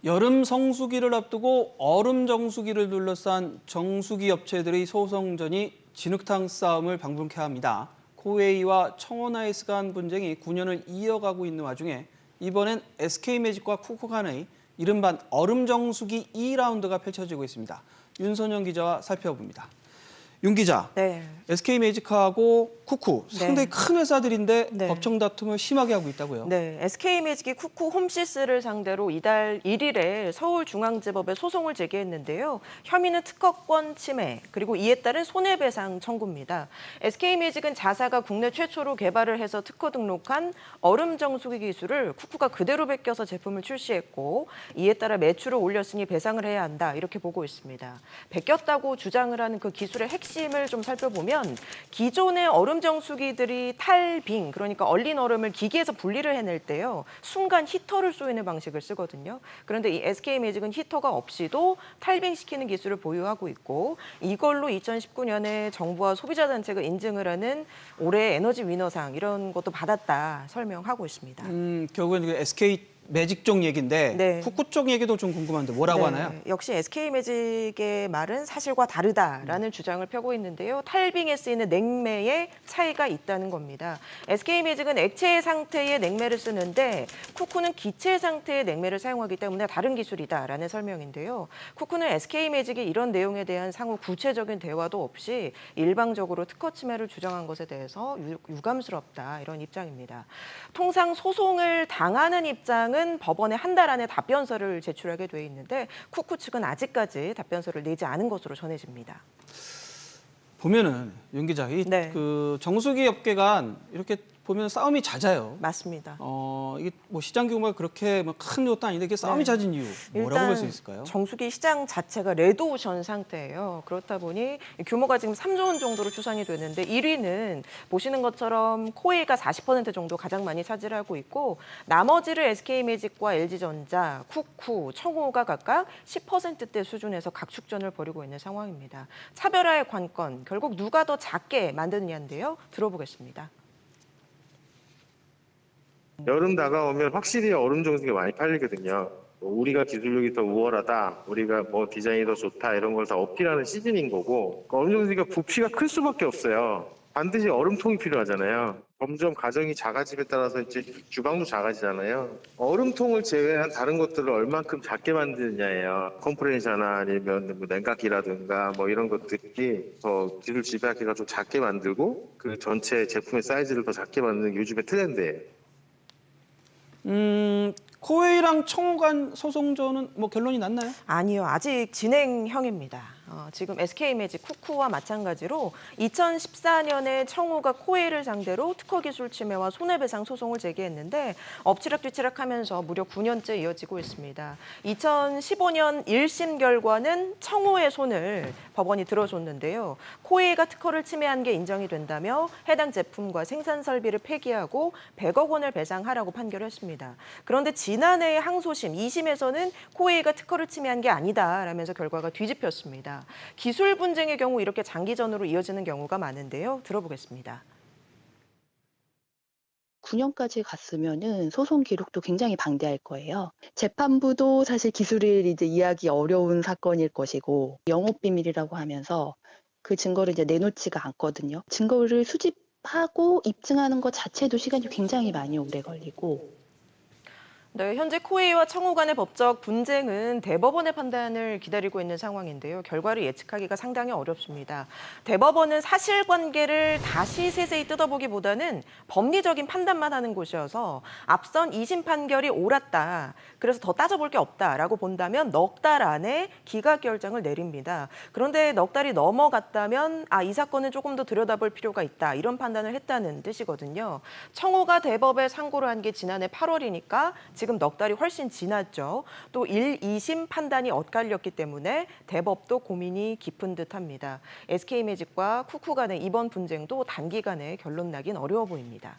여름 성수기를 앞두고 얼음 정수기를 둘러싼 정수기 업체들의 소송전이 진흙탕 싸움을 방불케 합니다. 코웨이와 청원아이스 간 분쟁이 9년을 이어가고 있는 와중에 이번엔 SK매직과 쿠쿠 간의 이른바 얼음 정수기 2라운드가 펼쳐지고 있습니다. 윤선영 기자와 살펴봅니다. 윤 기자, 네. SK매직하고 쿠쿠 상당히 큰 회사들인데 네. 법정 다툼을 심하게 하고 있다고요? 네, SK매직이 쿠쿠 홈시스를 상대로 이달 1일에 서울중앙지법에 소송을 제기했는데요. 혐의는 특허권 침해, 그리고 이에 따른 손해배상 청구입니다. SK매직은 자사가 국내 최초로 개발을 해서 특허 등록한 얼음 정수기 기술을 쿠쿠가 그대로 베껴서 제품을 출시했고, 이에 따라 매출을 올렸으니 배상을 해야 한다, 이렇게 보고 있습니다. 베꼈다고 주장을 하는 그 기술의 핵심을 좀 살펴보면 기존의 얼음 정수기들이 탈빙, 그러니까 얼린 얼음을 기계에서 분리를 해낼 때요. 순간 히터를 쏘이는 방식을 쓰거든요. 그런데 이 SK매직은 히터가 없이도 탈빙시키는 기술을 보유하고 있고 이걸로 2019년에 정부와 소비자단체가 인증을 하는 올해 에너지 위너상 이런 것도 받았다 설명하고 있습니다. 결국엔 SK 매직 쪽 얘기인데 네. 쿠쿠 쪽 얘기도 좀 궁금한데 뭐라고 하나요? 역시 SK매직의 말은 사실과 다르다라는 주장을 펴고 있는데요. 탈빙에 쓰이는 냉매에 차이가 있다는 겁니다. SK매직은 액체 상태의 냉매를 쓰는데 쿠쿠는 기체 상태의 냉매를 사용하기 때문에 다른 기술이다라는 설명인데요. 쿠쿠는 SK매직이 이런 내용에 대한 상호 구체적인 대화도 없이 일방적으로 특허 침해를 주장한 것에 대해서 유감스럽다 이런 입장입니다. 통상 소송을 당하는 입장은 법원에 한 달 안에 답변서를 제출하게 돼 있는데 쿠쿠 측은 아직까지 답변서를 내지 않은 것으로 전해집니다. 보면은 윤 기자, 그 정수기 업계가 이렇게 보면 싸움이 잦아요. 맞습니다. 이게 뭐 시장 규모가 그렇게 큰 것도 아닌데 이게 싸움이 잦은 이유 뭐라고 볼 수 있을까요? 정수기 시장 자체가 레드오션 상태예요. 그렇다 보니 규모가 지금 3조 원 정도로 추산이 되는데 1위는 보시는 것처럼 코웨이가 40% 정도 가장 많이 차지하고 있고 나머지를 SK매직과 LG전자, 쿠쿠, 청호가 각각 10%대 수준에서 각축전을 벌이고 있는 상황입니다. 차별화의 관건, 결국 누가 더 작게 만드느냐인데요. 들어보겠습니다. 여름 다가오면 확실히 얼음 정수기가 많이 팔리거든요. 우리가 기술력이 더 우월하다, 우리가 뭐 디자인이 더 좋다 이런 걸 다 어필하는 시즌인 거고 얼음 정수기가 부피가 클 수밖에 없어요. 반드시 얼음통이 필요하잖아요. 점점 가정이 작아짐에 따라서 이제 주방도 작아지잖아요. 얼음통을 제외한 다른 것들을 얼만큼 작게 만드느냐예요. 컴프레셔나 아니면 뭐 냉각기라든가 뭐 이런 것들이 더 기술 집약해가 좀 작게 만들고 그 전체 제품의 사이즈를 더 작게 만드는 게 요즘의 트렌드예요. 코웨이랑 청호 간 소송전은 뭐 결론이 났나요? 아니요, 아직 진행형입니다. 지금 SK매직, 쿠쿠와 마찬가지로 2014년에 청호가 코웨이를 상대로 특허기술 침해와 손해배상 소송을 제기했는데 엎치락뒤치락하면서 무려 9년째 이어지고 있습니다. 2015년 1심 결과는 청호의 손을 법원이 들어줬는데요. 코웨이가 특허를 침해한 게 인정이 된다며 해당 제품과 생산 설비를 폐기하고 100억 원을 배상하라고 판결했습니다. 그런데 지난해 항소심 2심에서는 코웨이가 특허를 침해한 게 아니다라면서 결과가 뒤집혔습니다. 기술 분쟁의 경우 이렇게 장기전으로 이어지는 경우가 많은데요. 들어보겠습니다. 9년까지 갔으면은 소송 기록도 굉장히 방대할 거예요. 재판부도 사실 기술을 이제 이해하기 어려운 사건일 것이고 영업 비밀이라고 하면서 그 증거를 이제 내놓지가 않거든요. 증거를 수집하고 입증하는 것 자체도 시간이 굉장히 많이 오래 걸리고. 네, 현재 코웨이와 청호 간의 법적 분쟁은 대법원의 판단을 기다리고 있는 상황인데요. 결과를 예측하기가 상당히 어렵습니다. 대법원은 사실관계를 다시 세세히 뜯어보기보다는 법리적인 판단만 하는 곳이어서 앞선 2심 판결이 옳았다, 그래서 더 따져볼 게 없다라고 본다면 넉 달 안에 기각결정을 내립니다. 그런데 넉 달이 넘어갔다면 이 사건은 조금 더 들여다볼 필요가 있다, 이런 판단을 했다는 뜻이거든요. 청호가 대법에 상고를 한 게 지난해 8월이니까 지금 넉 달이 훨씬 지났죠. 또 1, 2심 판단이 엇갈렸기 때문에 대법도 고민이 깊은 듯합니다. SK매직과 쿠쿠 간의 이번 분쟁도 단기간에 결론 나긴 어려워 보입니다.